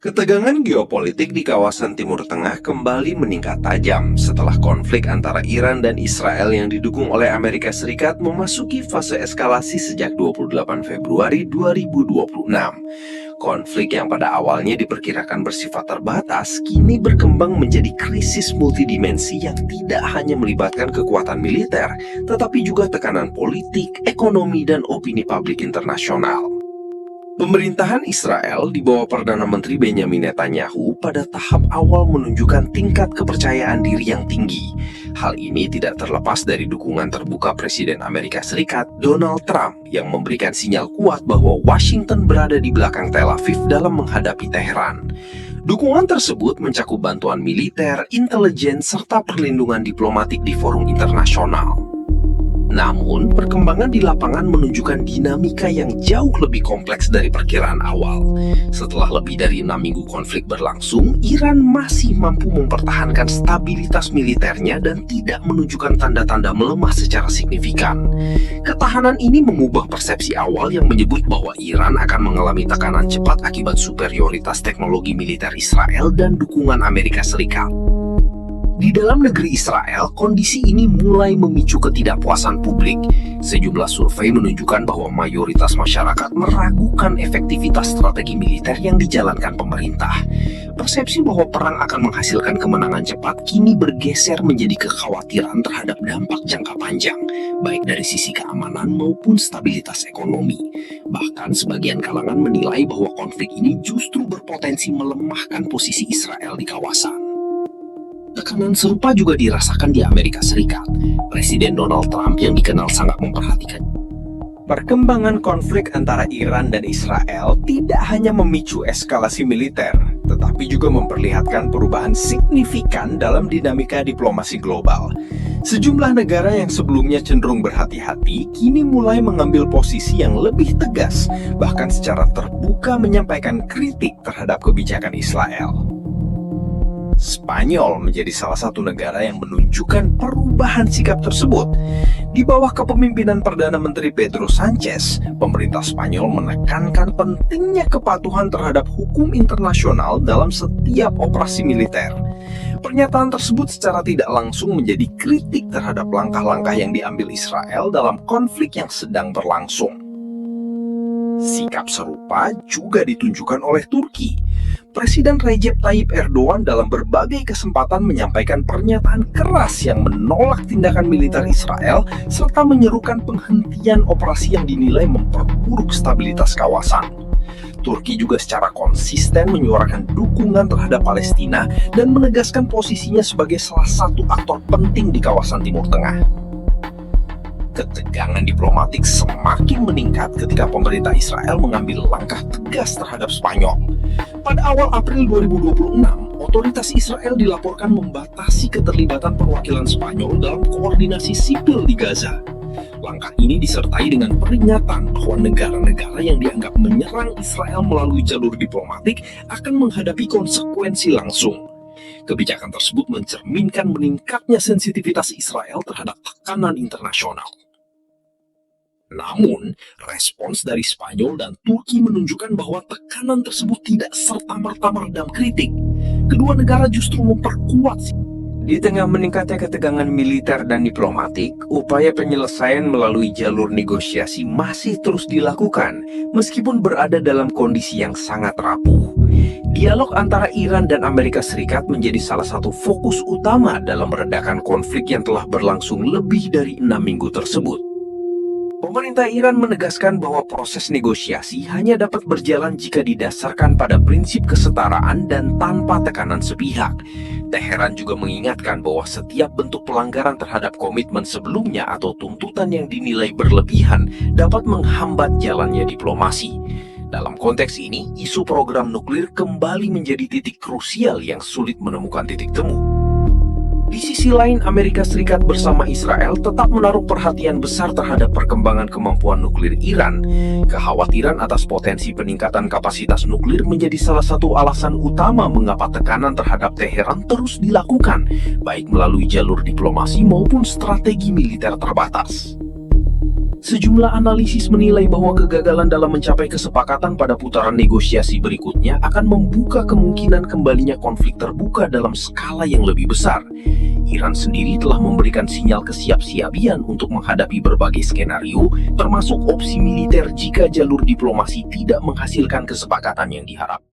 Ketegangan geopolitik di kawasan Timur Tengah kembali meningkat tajam setelah konflik antara Iran dan Israel yang didukung oleh Amerika Serikat memasuki fase eskalasi sejak 28 Februari 2026. Konflik yang pada awalnya diperkirakan bersifat terbatas, kini berkembang menjadi krisis multidimensi yang tidak hanya melibatkan kekuatan militer, tetapi juga tekanan politik, ekonomi, dan opini publik internasional. Pemerintahan Israel di bawah Perdana Menteri Benjamin Netanyahu pada tahap awal menunjukkan tingkat kepercayaan diri yang tinggi. Hal ini tidak terlepas dari dukungan terbuka Presiden Amerika Serikat Donald Trump yang memberikan sinyal kuat bahwa Washington berada di belakang Tel Aviv dalam menghadapi Teheran. Dukungan tersebut mencakup bantuan militer, intelijen, serta perlindungan diplomatik di forum internasional. Namun, perkembangan di lapangan menunjukkan dinamika yang jauh lebih kompleks dari perkiraan awal. Setelah lebih dari 6 minggu konflik berlangsung, Iran masih mampu mempertahankan stabilitas militernya dan tidak menunjukkan tanda-tanda melemah secara signifikan. Ketahanan ini mengubah persepsi awal yang menyebut bahwa Iran akan mengalami tekanan cepat akibat superioritas teknologi militer Israel dan dukungan Amerika Serikat. Di dalam negeri Israel, kondisi ini mulai memicu ketidakpuasan publik. Sejumlah survei menunjukkan bahwa mayoritas masyarakat meragukan efektivitas strategi militer yang dijalankan pemerintah. Persepsi bahwa perang akan menghasilkan kemenangan cepat kini bergeser menjadi kekhawatiran terhadap dampak jangka panjang, baik dari sisi keamanan maupun stabilitas ekonomi. Bahkan sebagian kalangan menilai bahwa konflik ini justru berpotensi melemahkan posisi Israel di kawasan. Tekanan serupa juga dirasakan di Amerika Serikat. Presiden Donald Trump yang dikenal sangat memperhatikan perkembangan konflik antara Iran dan Israel tidak hanya memicu eskalasi militer, tetapi juga memperlihatkan perubahan signifikan dalam dinamika diplomasi global. Sejumlah negara yang sebelumnya cenderung berhati-hati, kini mulai mengambil posisi yang lebih tegas, bahkan secara terbuka menyampaikan kritik terhadap kebijakan Israel. Spanyol menjadi salah satu negara yang menunjukkan perubahan sikap tersebut. Di bawah kepemimpinan Perdana Menteri Pedro Sanchez, pemerintah Spanyol menekankan pentingnya kepatuhan terhadap hukum internasional dalam setiap operasi militer. Pernyataan tersebut secara tidak langsung menjadi kritik terhadap langkah-langkah yang diambil Israel dalam konflik yang sedang berlangsung. Sikap serupa juga ditunjukkan oleh Turki. Presiden Recep Tayyip Erdogan dalam berbagai kesempatan menyampaikan pernyataan keras yang menolak tindakan militer Israel serta menyerukan penghentian operasi yang dinilai memperburuk stabilitas kawasan. Turki juga secara konsisten menyuarakan dukungan terhadap Palestina dan menegaskan posisinya sebagai salah satu aktor penting di kawasan Timur Tengah. Ketegangan diplomatik semakin meningkat ketika pemerintah Israel mengambil langkah tegas terhadap Spanyol. Pada awal April 2026, otoritas Israel dilaporkan membatasi keterlibatan perwakilan Spanyol dalam koordinasi sipil di Gaza. Langkah ini disertai dengan peringatan bahwa negara-negara yang dianggap menyerang Israel melalui jalur diplomatik akan menghadapi konsekuensi langsung. Kebijakan tersebut mencerminkan meningkatnya sensitivitas Israel terhadap tekanan internasional. Namun, respons dari Spanyol dan Turki menunjukkan bahwa tekanan tersebut tidak serta-merta meredam kritik. Kedua negara justru memperkuat. Di tengah meningkatnya ketegangan militer dan diplomatik, upaya penyelesaian melalui jalur negosiasi masih terus dilakukan, meskipun berada dalam kondisi yang sangat rapuh. Dialog antara Iran dan Amerika Serikat menjadi salah satu fokus utama dalam meredakan konflik yang telah berlangsung lebih dari 6 minggu tersebut. Pemerintah Iran menegaskan bahwa proses negosiasi hanya dapat berjalan jika didasarkan pada prinsip kesetaraan dan tanpa tekanan sepihak. Teheran juga mengingatkan bahwa setiap bentuk pelanggaran terhadap komitmen sebelumnya atau tuntutan yang dinilai berlebihan dapat menghambat jalannya diplomasi. Dalam konteks ini, isu program nuklir kembali menjadi titik krusial yang sulit menemukan titik temu. Di sisi lain, Amerika Serikat bersama Israel tetap menaruh perhatian besar terhadap perkembangan kemampuan nuklir Iran. Kekhawatiran atas potensi peningkatan kapasitas nuklir menjadi salah satu alasan utama mengapa tekanan terhadap Teheran terus dilakukan, baik melalui jalur diplomasi maupun strategi militer terbatas. Sejumlah analisis menilai bahwa kegagalan dalam mencapai kesepakatan pada putaran negosiasi berikutnya akan membuka kemungkinan kembalinya konflik terbuka dalam skala yang lebih besar. Iran sendiri telah memberikan sinyal kesiapsiagaan untuk menghadapi berbagai skenario, termasuk opsi militer jika jalur diplomasi tidak menghasilkan kesepakatan yang diharapkan.